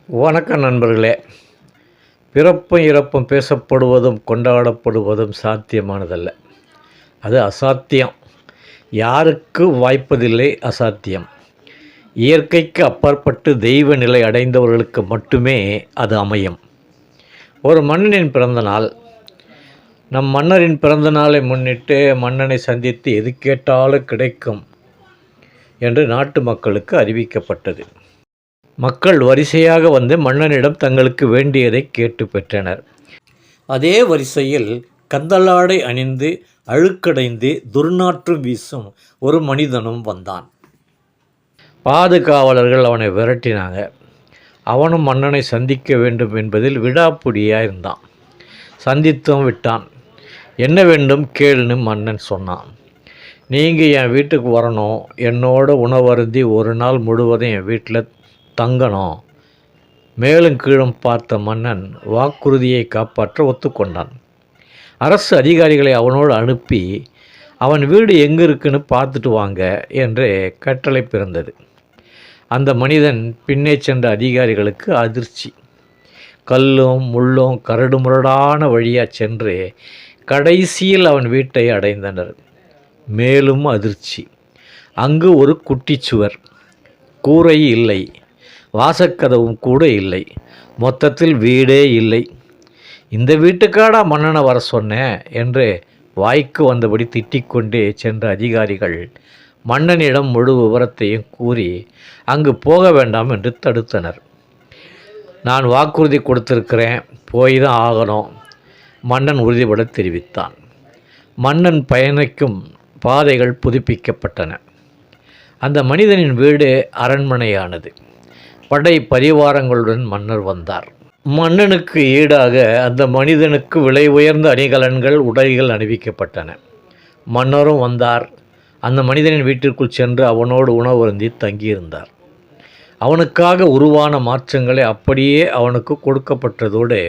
வணக்கம் நண்பர்களே. பிறப்பும் இறப்பும் பேசப்படுவதும் கொண்டாடப்படுவதும் சாத்தியமானதல்ல, அது அசாத்தியம். யாருக்கு வாய்ப்பதில்லை அசாத்தியம். இயற்கைக்கு அப்பாற்பட்டு தெய்வ நிலை அடைந்தவர்களுக்கு மட்டுமே அது அமையும். ஒரு மன்னனின் பிறந்த நாள். நம் மன்னரின் பிறந்த நாளை முன்னிட்டு மன்னனை சந்தித்து எது கேட்டாலும் கிடைக்கும் என்று நாட்டு மக்களுக்கு அறிவிக்கப்பட்டது. மக்கள் வரிசையாக வந்து மன்னனிடம் தங்களுக்கு வேண்டியதை கேட்டு பெற்றனர். அதே வரிசையில் கந்தலாடை அணிந்து அழுக்கடைந்து துர்நாற்றம் வீசும் ஒரு மனிதனும் வந்தான். பாதுகாவலர்கள் அவனை விரட்டினாங்க. அவனும் மன்னனை சந்திக்க வேண்டும் என்பதில் விடாப்புடியாக இருந்தான். சந்தித்தும் விட்டான். என்ன வேண்டும் கேளுன்னு மன்னன் சொன்னான். நீங்கள் என் வீட்டுக்கு வரணும், என்னோட உணவருந்தி ஒரு நாள் முழுவதும் என் வீட்டில் தங்கணும். மேலும் கீழும் பார்த்த மன்னன் வாக்குறுதியை காப்பாற்ற ஒத்துக்கொண்டான். அரசு அதிகாரிகளை அவனோடு அனுப்பி அவன் வீடு எங்கே இருக்குன்னு பார்த்துட்டு வாங்க என்று கட்டளை பிறந்தது. அந்த மனிதன் பின்னே சென்ற அதிகாரிகளுக்கு அதிர்ச்சி. கல்லும் முள்ளும் கரடு முரடான வழியாக சென்று கடைசியில் அவன் வீட்டை அடைந்தனர். மேலும் அதிர்ச்சி. அங்கு ஒரு குட்டிச்சுவர், கூரை இல்லை, வாசக்கதவும் கூட இல்லை. மொத்தத்தில் வீடே இல்லை. இந்த வீட்டுக்காடா மன்னனை வர சொன்னேன் என்று வாய்க்கு வந்தபடி திட்டிக்கொண்டே சென்ற அதிகாரிகள் மன்னனிடம் முழு விவரத்தையும் கூறி அங்கு போக வேண்டாம் என்று தடுத்தனர். நான் வாக்குறுதி கொடுத்திருக்கிறேன், போய் தான் ஆகணும், மன்னன் உறுதிபட தெரிவித்தான். மன்னன் பயணிக்கும் பாதைகள் புதுப்பிக்கப்பட்டன. அந்த மனிதனின் வீடு அரண்மனையானது. படை பரிவாரங்களுடன் மன்னர் வந்தார். மன்னனுக்கு ஈடாக அந்த மனிதனுக்கு விலை உயர்ந்த அணிகலன்கள் உடைகள் அணிவிக்கப்பட்டன. மன்னரும் வந்தார். அந்த மனிதனின் வீட்டிற்குள் சென்று அவனோடு உணவருந்தி தங்கியிருந்தார். அவனுக்காக உருவான மாற்றங்களை அப்படியே அவனுக்கு கொடுக்கப்பட்டதோடு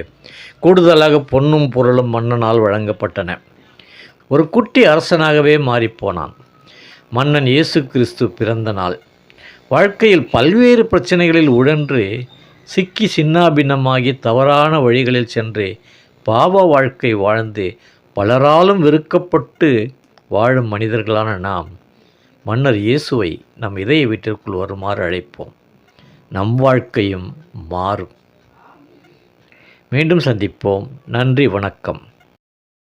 கூடுதலாக பொன்னும் பொருளும் மன்னனால் வழங்கப்பட்டன. ஒரு குட்டி அரசனாகவே மாறிப்போனான். மன்னன் இயேசு கிறிஸ்து பிறந்த நாள். வாழ்க்கையில் பல்வேறு பிரச்சனைகளில் உழன்று சிக்கி சின்னாபின்னமாகி தவறான வழிகளில் சென்று பாவ வாழ்க்கை வாழ்ந்து பலராலும் வெறுக்கப்பட்டு வாழும் மனிதர்களான நாம் மன்னர் இயேசுவை நம் இதய வீட்டிற்குள் வருமாறு அழைப்போம். நம் வாழ்க்கையும் மாறும். மீண்டும் சந்திப்போம். நன்றி, வணக்கம்.